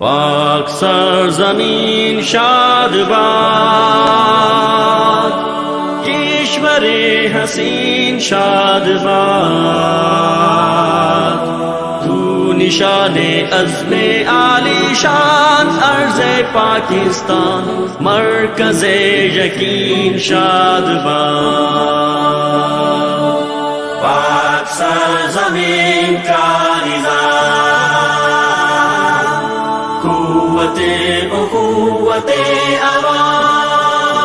پاک سرزمین شاد باد، کشور حسین شاد باد، تو نشان عزم عالی شان ارض پاکستان، مرکز یقین شاد باد، پاک سرزمین کا اخوت عوام،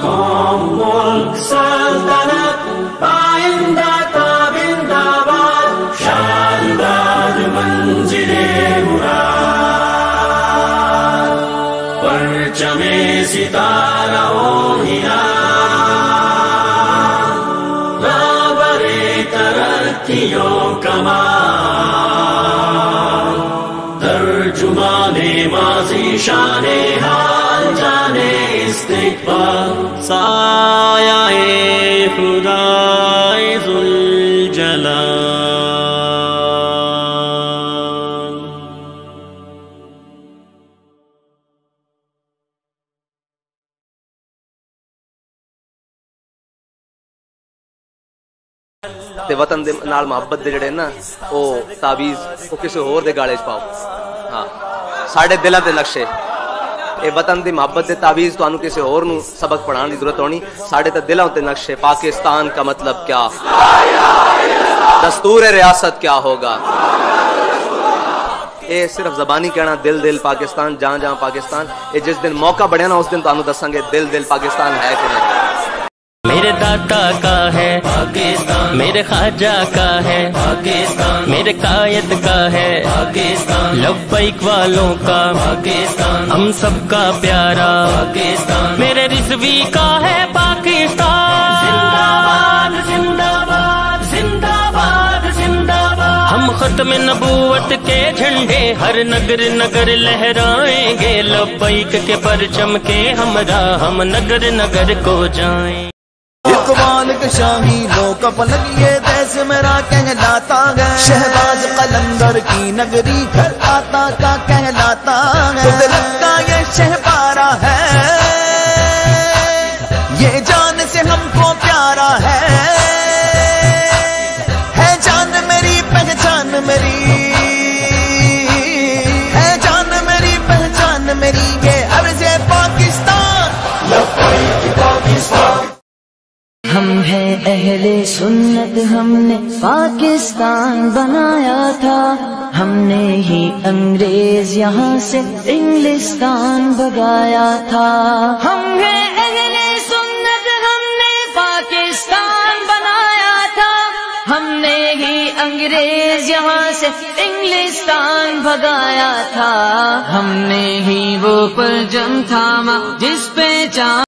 قوم ملک سلطنت پائندہ تابندہ باد، شاد باد منزل مراد، پرچم ستارہ و ہلال، رہبر ترقی و کمال، ترجمان ماضی شان حال جانے استقبال، سایہ خدائے ذوالجلال۔ تے وطن دے نال محبت دے جڑے نا او تعویذ او کسے ہور دے گالے چ پاؤ، ہاں ساڈے دلاں تے نقشے اے وطن دی محبت دے تعویذ تانوں کسے ہور نو سبق پڑھان دی ضرورت ہونی، ساڈے تے دلاں تے نقشے پاکستان کا مطلب کیا، دستور ریاست کیا ہوگا، اے صرف زبانی کہنا دل دل پاکستان جہاں جہاں پاکستان، اے جس دن موقع بڑھیا نا اس دن تانوں دساں گے دل دل پاکستان ہے کہ نہیں۔ میرے داتا کا ہے پاکستان، میرے خواجہ کا ہے پاکستان، میرے قائد کا ہے پاکستان، لبیک والوں کا پاکستان، ہم سب کا پیارا پاکستان، میرے رضوی کا ہے پاکستان، زندہ باد زندہ باد زندہ باد زندہ باد، ہم ختم نبوت کے جھنڈے ہر نگر نگر لہرائیں گے، لبیک کے پرچم کے ہمراہ ہم نگر نگر کو جائیں۔ اقبال کے شاہی لو کا پلک یہ دیس میرا کہلاتا ہے، شہباز قلندر کی نگری گھر آتا کا کہلاتا ہے، تو دل کا یہ شہپارا ہے، یہ جان سے ہم کو پیارا ہے جان میری پہچان میری، ہے جان میری پہچان میری، یہ عرض پاکستان لبیک پاکستان۔ ہم ہیں اہل سنت، ہم نے پاکستان بنایا تھا، ہم نے ہی انگریز یہاں سے انگلستان بھگایا تھا، ہم ہیں اہل سنت، ہم نے پاکستان بنایا تھا، ہم نے ہی انگریز یہاں سے انگلستان بھگایا تھا، ہم نے ہی وہ پرچم تھاما جس پہ چاند